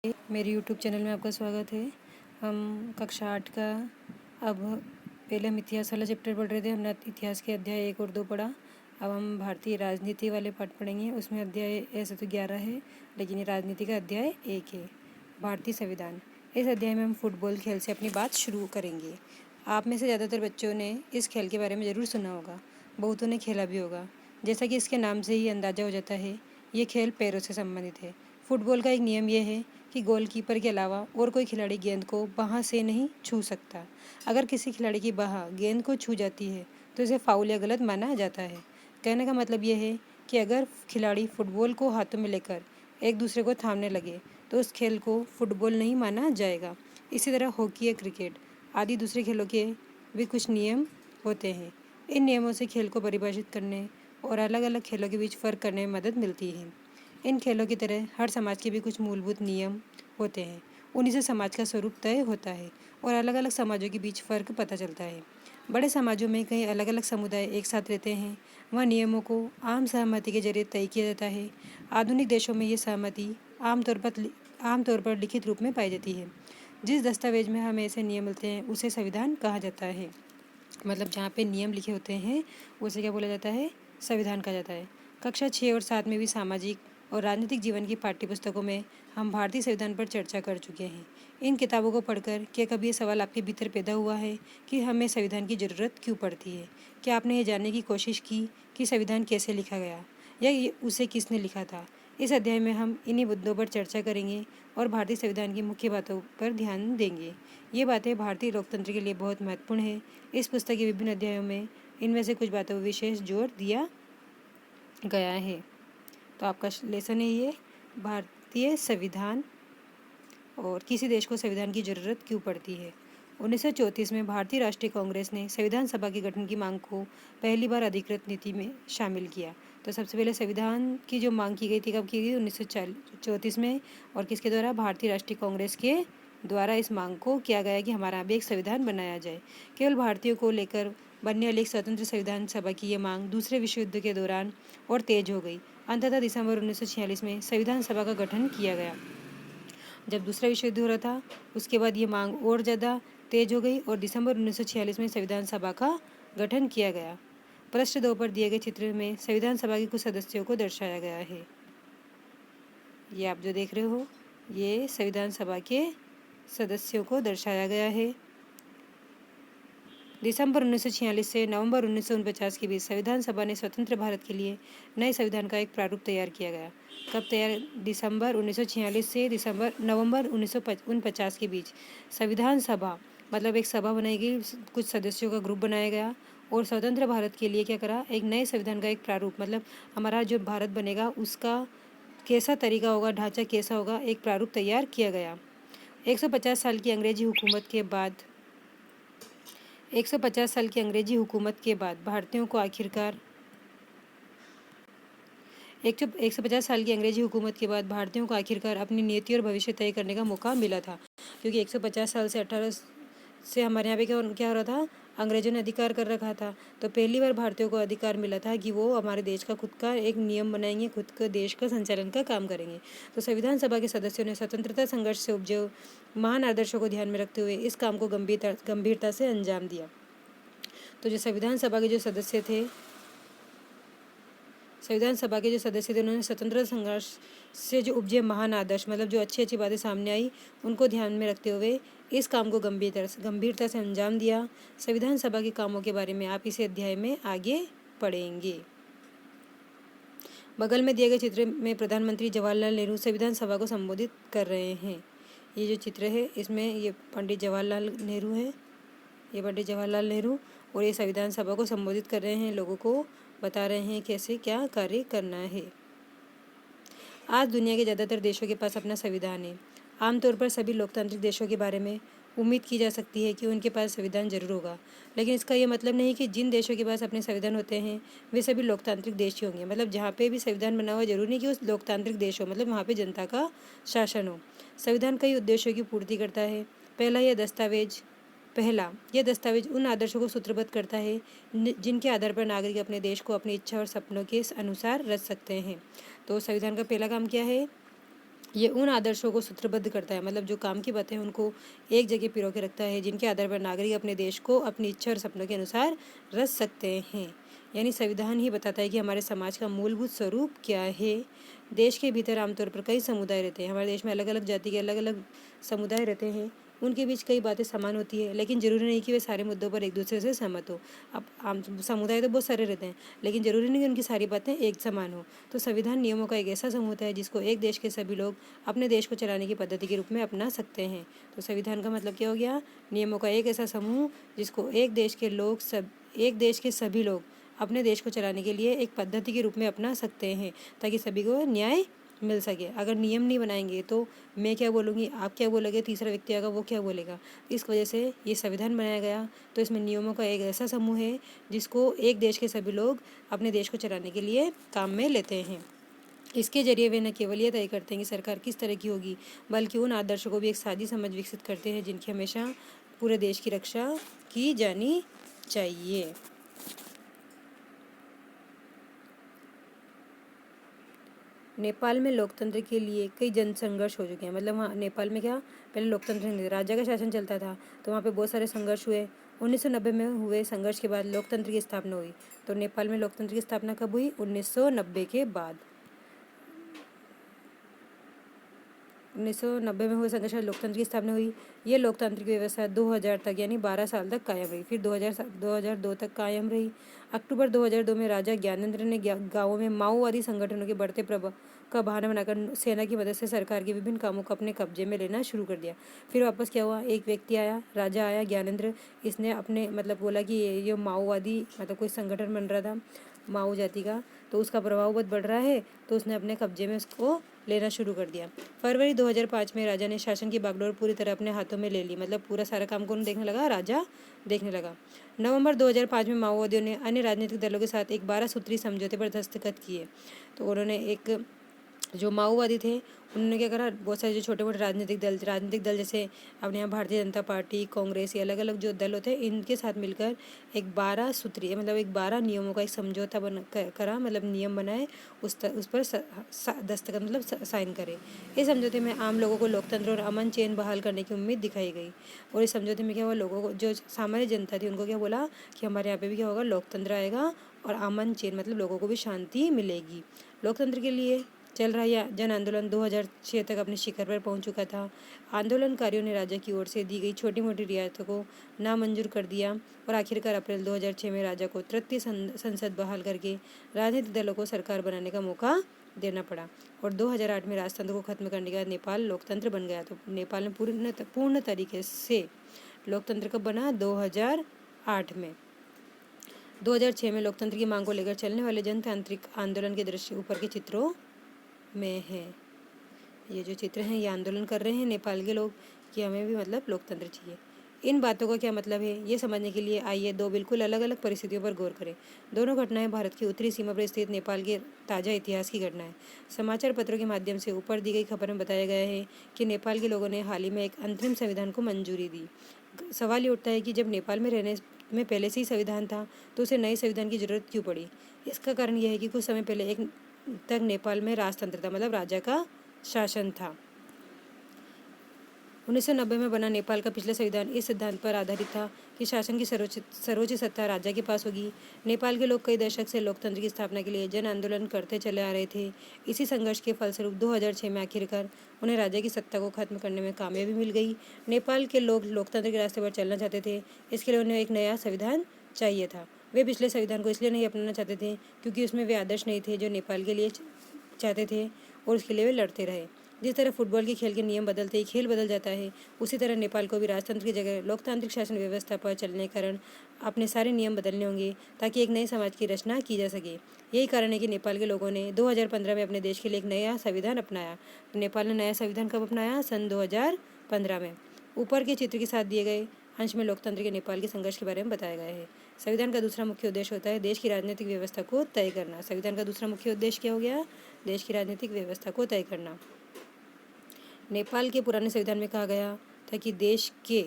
मेरे YouTube channel में आपका स्वागत है। हम कक्षा 8 का अब पहले हम इतिहास वाला चैप्टर पढ़ रहे थे। हमने इतिहास के अध्याय 1 और 2 पढ़ा। अब हम भारतीय राजनीति वाले पाठ पढ़ेंगे। उसमें अध्याय ऐसे तो 11 है, लेकिन ये राजनीति का अध्याय 1 है, भारतीय संविधान। इस अध्याय में हम फुटबॉल खेल से अपनी बात शुरू करेंगे। आप में से ज़्यादातर बच्चों ने इस खेल के बारे में ज़रूर सुना होगा, बहुतों ने खेला भी होगा। जैसा कि इसके नाम से ही अंदाज़ा हो जाता है, ये खेल पैरों से संबंधित है। फुटबॉल का एक नियम यह है कि गोलकीपर के अलावा और कोई खिलाड़ी गेंद को बाह से नहीं छू सकता। अगर किसी खिलाड़ी की बाह गेंद को छू जाती है तो इसे फाउल या गलत माना जाता है। कहने का मतलब यह है कि अगर खिलाड़ी फुटबॉल को हाथों में लेकर एक दूसरे को थामने लगे तो उस खेल को फुटबॉल नहीं माना जाएगा। इसी तरह हॉकी या क्रिकेट आदि दूसरे खेलों के भी कुछ नियम होते हैं। इन नियमों से खेल को परिभाषित करने और अलग अलग खेलों के बीच फ़र्क करने में मदद मिलती है। इन खेलों की तरह हर समाज के भी कुछ मूलभूत नियम होते हैं। उन्हीं से समाज का स्वरूप तय होता है और अलग अलग समाजों के बीच फ़र्क पता चलता है। बड़े समाजों में कई अलग अलग समुदाय एक साथ रहते हैं। वहाँ नियमों को आम सहमति के जरिए तय किया जाता है। आधुनिक देशों में ये सहमति आमतौर पर लिखित रूप में पाई जाती है। जिस दस्तावेज में हमें ऐसे नियम मिलते हैं उसे संविधान कहा जाता है। मतलब जहाँ पे नियम लिखे होते हैं उसे क्या बोला जाता है? संविधान कहा जाता है। कक्षा 6 और 7 में भी सामाजिक और राजनीतिक जीवन की पाठ्यपुस्तकों में हम भारतीय संविधान पर चर्चा कर चुके हैं। इन किताबों को पढ़कर क्या कभी ये सवाल आपके भीतर पैदा हुआ है कि हमें संविधान की ज़रूरत क्यों पड़ती है? क्या आपने ये जानने की कोशिश की कि संविधान कैसे लिखा गया या उसे किसने लिखा था? इस अध्याय में हम इन्हीं मुद्दों पर चर्चा करेंगे और भारतीय संविधान की मुख्य बातों पर ध्यान देंगे। ये बातें भारतीय लोकतंत्र के लिए बहुत महत्वपूर्ण है। इस पुस्तक के विभिन्न अध्यायों में इनमें से कुछ बातों पर विशेष जोर दिया गया है। तो आपका लेसन है ये भारतीय संविधान और किसी देश को संविधान की ज़रूरत क्यों पड़ती है। 1934 में भारतीय राष्ट्रीय कांग्रेस ने संविधान सभा के गठन की मांग को पहली बार अधिकृत नीति में शामिल किया। तो सबसे पहले संविधान की जो मांग की गई थी कब की गई? 1934 में। और किसके द्वारा? भारतीय राष्ट्रीय कांग्रेस के द्वारा इस मांग को किया गया कि हमारा भी एक संविधान बनाया जाए। केवल भारतीयों को लेकर बनने वाली एक स्वतंत्र संविधान सभा की ये मांग दूसरे विश्व युद्ध के दौरान और तेज हो गई। अंततः दिसंबर 1946 में संविधान सभा का गठन किया गया। जब दूसरा विश्व युद्ध हो रहा था उसके बाद ये मांग और ज़्यादा तेज हो गई और दिसंबर 1946 में संविधान सभा का गठन किया गया। पृष्ठ 2 पर दिए गए चित्र में संविधान सभा के कुछ सदस्यों को दर्शाया गया है। ये आप जो देख रहे हो ये संविधान सभा के सदस्यों को दर्शाया गया है। दिसंबर 1946 से नवंबर 1949 के बीच संविधान सभा ने स्वतंत्र भारत के लिए नए संविधान का एक प्रारूप तैयार किया गया। कब तैयार? दिसंबर 1946 से नवंबर 1949 के बीच संविधान सभा मतलब एक सभा बनाई गई, कुछ सदस्यों का ग्रुप बनाया गया और स्वतंत्र भारत के लिए क्या करा? एक नए संविधान का एक प्रारूप मतलब हमारा जो भारत बनेगा उसका कैसा तरीका होगा, ढांचा कैसा होगा, एक प्रारूप तैयार किया गया। 150 साल की अंग्रेजी हुकूमत के बाद 150 साल की अंग्रेजी हुकूमत के बाद भारतीयों को आखिरकार 150 साल की अंग्रेजी हुकूमत के बाद भारतीयों को आखिरकार अपनी नीति और भविष्य तय करने का मौका मिला था। क्योंकि 150 साल से 18 से हमारे यहाँ पे क्या हो रहा था? अंग्रेजों ने अधिकार कर रखा था। तो पहली बार भारतीयों को अधिकार मिला था कि वो हमारे देश का खुद का एक नियम बनाएंगे, खुद का देश का संचालन का काम करेंगे। तो संविधान सभा के सदस्यों ने स्वतंत्रता संघर्ष से उपजे महान आदर्शों को ध्यान में रखते हुए इस काम को गंभीरता से अंजाम दिया। तो जो संविधान सभा के जो सदस्य थे उन्होंने स्वतंत्रता संघर्ष से जो उपजे महान आदर्श मतलब जो अच्छी अच्छी बातें सामने आई उनको ध्यान में रखते हुए इस काम को गंभीरता से अंजाम दिया। संविधान सभा के कामों के बारे में आप इसे अध्याय में आगे पढ़ेंगे। बगल में दिए गए चित्र में प्रधानमंत्री जवाहरलाल नेहरू संविधान सभा को संबोधित कर रहे हैं। ये जो चित्र है इसमें ये पंडित जवाहरलाल नेहरू है, ये पंडित जवाहरलाल नेहरू और ये संविधान सभा को संबोधित कर रहे हैं, लोगों को बता रहे हैं कैसे क्या कार्य करना है। आज दुनिया के ज़्यादातर देशों के पास अपना संविधान है। आमतौर पर सभी लोकतांत्रिक देशों के बारे में उम्मीद की जा सकती है कि उनके पास संविधान जरूर होगा, लेकिन इसका ये मतलब नहीं कि जिन देशों के पास अपने संविधान होते हैं वे सभी लोकतांत्रिक देश ही होंगे। मतलब जहाँ पे भी संविधान बना हुआ जरूरी नहीं कि उस लोकतांत्रिक देश हो, मतलब वहाँ पे जनता का शासन हो। संविधान कई उद्देश्यों की पूर्ति करता है। पहला यह दस्तावेज उन आदर्शों को सूत्रबद्ध करता है जिनके आधार पर नागरिक अपने देश को अपनी इच्छा और सपनों के अनुसार रच सकते हैं। तो संविधान का पहला काम क्या है? ये उन आदर्शों को सूत्रबद्ध करता है, मतलब जो काम की बातें हैं उनको एक जगह पिरो के रखता है, जिनके आधार पर नागरिक अपने देश को अपनी इच्छा और सपनों के अनुसार रच सकते हैं। यानी संविधान ही बताता है कि हमारे समाज का मूलभूत स्वरूप क्या है। देश के भीतर आमतौर पर कई समुदाय रहते हैं। हमारे देश में अलग अलग जाति के अलग अलग समुदाय रहते हैं। उनके बीच कई बातें समान होती है, लेकिन जरूरी नहीं कि वे सारे मुद्दों पर एक दूसरे से सहमत हो। अब आम समुदाय तो बहुत सारे रहते हैं, लेकिन जरूरी नहीं कि उनकी सारी बातें एक समान हो। तो संविधान नियमों का एक ऐसा समूह है जिसको एक देश के सभी लोग अपने देश को चलाने की पद्धति के रूप में अपना सकते हैं। तो संविधान का मतलब क्या हो गया? नियमों का एक ऐसा समूह जिसको एक देश के सभी लोग अपने देश को चलाने के लिए एक पद्धति के रूप में अपना सकते हैं, ताकि सभी को न्याय मिल सके। अगर नियम नहीं बनाएंगे तो मैं क्या बोलूँगी, आप क्या बोलोगे, तीसरा व्यक्ति आएगा वो क्या बोलेगा। इस वजह से ये संविधान बनाया गया। तो इसमें नियमों का एक ऐसा समूह है जिसको एक देश के सभी लोग अपने देश को चलाने के लिए काम में लेते हैं। इसके जरिए वे न केवल ये तय करते हैं कि सरकार किस तरह की होगी, बल्कि उन आदर्शों को भी एक साझी समझ विकसित करते हैं जिनकी हमेशा पूरे देश की रक्षा की जानी चाहिए। नेपाल में लोकतंत्र के लिए कई जन संघर्ष हो चुके हैं। मतलब वहाँ नेपाल में क्या, पहले लोकतंत्र नहीं था, राजा का शासन चलता था, तो वहाँ पे बहुत सारे संघर्ष हुए। 1990 में हुए संघर्ष के बाद लोकतंत्र की स्थापना हुई। तो नेपाल में लोकतंत्र की स्थापना कब हुई? 1990 के बाद। 1990 में हुए संघर्ष में लोकतंत्र की स्थापना हुई। ये लोकतांत्रिक व्यवस्था 2000 तक यानी 12 साल तक कायम रही। फिर 2002 तक कायम रही। अक्टूबर 2002 में राजा ज्ञानेंद्र ने गाँवों में माओवादी संगठनों के बढ़ते प्रभाव का बहाना बनाकर सेना की मदद से सरकार के विभिन्न कामों को अपने कब्जे में लेना शुरू कर दिया। फिर वापस क्या हुआ, एक व्यक्ति आया, राजा आया ज्ञानेंद्र, इसने अपने मतलब बोला कि ये माओवादी मतलब कोई संगठन बन रहा था माओ जाति का, तो उसका प्रभाव बहुत बढ़ रहा है, तो उसने अपने कब्जे में उसको लेना शुरू कर दिया। फरवरी 2005 में राजा ने शासन की बागडोर पूरी तरह अपने हाथों में ले ली। मतलब पूरा सारा काम कौन देखने लगा? राजा देखने लगा। नवंबर 2005 में माओवादियों ने अन्य राजनीतिक दलों के साथ एक 12 सूत्री समझौते पर दस्तखत किए। तो उन्होंने एक जो माओवादी थे उन्होंने क्या करा, बहुत सारे जो छोटे मोटे राजनीतिक दल जैसे अपने यहाँ भारतीय जनता पार्टी, कांग्रेस, ये अलग अलग जो दल होते हैं, इनके साथ मिलकर एक 12 सूत्री मतलब एक 12 नियमों का एक समझौता करा, मतलब नियम बनाए, उस पर दस्तखत मतलब साइन करे। इस समझौते में आम लोगों को लोकतंत्र और अमन चैन बहाल करने की उम्मीद दिखाई गई। और इस समझौते में क्या हुआ, लोगों को जो सामान्य जनता थी उनको क्या बोला कि हमारे यहाँ पे भी क्या होगा, लोकतंत्र आएगा और अमन चैन मतलब लोगों को भी शांति मिलेगी। लोकतंत्र के लिए चल रहा यह जन आंदोलन 2006 तक अपने शिखर पर पहुंच चुका था। आंदोलनकारियों ने राजा की ओर से दी गई छोटी मोटी रियायतों को नामंजूर कर दिया और आखिरकार अप्रैल 2006 में राजा को तृतीय संसद बहाल करके राजनीतिक दलों को सरकार बनाने का मौका देना पड़ा। और 2008 में राजतंत्र को खत्म करने के बाद नेपाल लोकतंत्र बन गया। तो नेपाल में पूर्ण तरीके से लोकतंत्र कब बना? 2008 में। 2006 में लोकतंत्र की मांग को लेकर चलने वाले जनतांत्रिक आंदोलन के दृश्य ऊपर के चित्रों में है। ये जो चित्र हैं ये आंदोलन कर रहे हैं नेपाल के लोग कि हमें भी मतलब लोकतंत्र चाहिए। इन बातों का क्या मतलब है ये समझने के लिए आइए दो बिल्कुल अलग अलग परिस्थितियों पर गौर करें। दोनों घटनाएं भारत की उत्तरी सीमा पर स्थित नेपाल के ताज़ा इतिहास की घटना है। समाचार पत्रों के माध्यम से ऊपर दी गई खबर में बताया गया है कि नेपाल के लोगों ने हाल ही में एक अंतरिम संविधान को मंजूरी दी। सवाल ये उठता है कि जब नेपाल में रहने में पहले से ही संविधान था तो उसे नए संविधान की जरूरत क्यों पड़ी? इसका कारण यह है कि कुछ समय पहले एक तक नेपाल में राजतंत्र था, मतलब राजा का शासन था। 1990 में बना नेपाल का पिछला संविधान इस सिद्धांत पर आधारित था कि शासन की सर्वोच्च सत्ता राजा के पास होगी। नेपाल के लोग कई दशक से लोकतंत्र की स्थापना के लिए जन आंदोलन करते चले आ रहे थे। इसी संघर्ष के फलस्वरूप 2006 में आखिरकार उन्हें राजा की सत्ता को खत्म करने में कामयाबी मिल गई। नेपाल के लोग लोकतंत्र के रास्ते पर चलना चाहते थे, इसके लिए उन्हें एक नया संविधान चाहिए था। वे पिछले संविधान को इसलिए नहीं अपनाना चाहते थे क्योंकि उसमें वे आदर्श नहीं थे जो नेपाल के लिए चाहते थे और उसके लिए वे लड़ते रहे। जिस तरह फुटबॉल के खेल के नियम बदलते ही खेल बदल जाता है, उसी तरह नेपाल को भी राजतंत्र की जगह लोकतांत्रिक शासन व्यवस्था पर चलने के कारण अपने सारे नियम बदलने होंगे ताकि एक नए समाज की रचना की जा सके। यही कारण है कि नेपाल के लोगों ने 2015 में अपने देश के लिए एक नया संविधान अपनाया। तो नेपाल ने नया संविधान कब अपनाया? सन 2015 में। ऊपर के चित्र के साथ दिए गए अंश में लोकतंत्र के नेपाल के संघर्ष के बारे में बताया गया है। संविधान का दूसरा मुख्य उद्देश्य होता है देश की राजनीतिक व्यवस्था को तय करना। संविधान का दूसरा मुख्य उद्देश्य क्या हो गया? देश की राजनीतिक व्यवस्था को तय करना। नेपाल के पुराने संविधान में कहा गया था कि देश के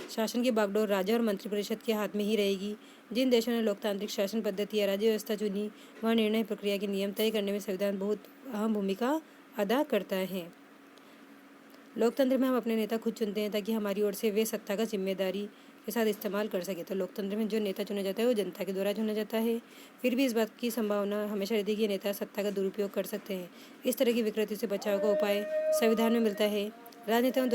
शासन की बागडोर राजा और मंत्रिपरिषद के हाथ में ही रहेगी। जिन देशों ने लोकतांत्रिक शासन पद्धति या राज्य व्यवस्था चुनी, वह निर्णय प्रक्रिया के नियम तय करने में संविधान बहुत अहम भूमिका अदा करता है। लोकतंत्र में हम अपने नेता खुद चुनते हैं ताकि हमारी ओर से वे सत्ता का जिम्मेदारी के साथ इस्तेमाल कर सके। तो लोकतंत्र में जो नेता चुना जाता है वो जनता के द्वारा चुना जाता है। फिर भी इस बात की संभावना हमेशा रहती है कि नेता सत्ता का दुरुपयोग कर सकते हैं। इस तरह की विकृति से बचाव का उपाय संविधान में मिलता है। राजनेताओं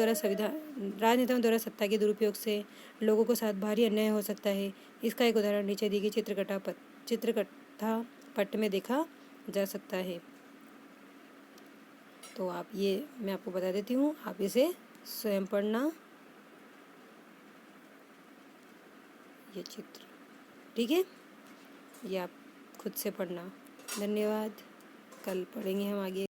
द्वारा सत्ता के दुरुपयोग से लोगों को साथ भारी अन्याय हो सकता है। इसका एक उदाहरण नीचे दी गई चित्रकथा पट में देखा जा सकता है। तो आप ये मैं आपको बता देती हूँ, आप इसे स्वयं पढ़ना, ये चित्र, ठीक है, ये आप खुद से पढ़ना। धन्यवाद। कल पढ़ेंगे हम आगे।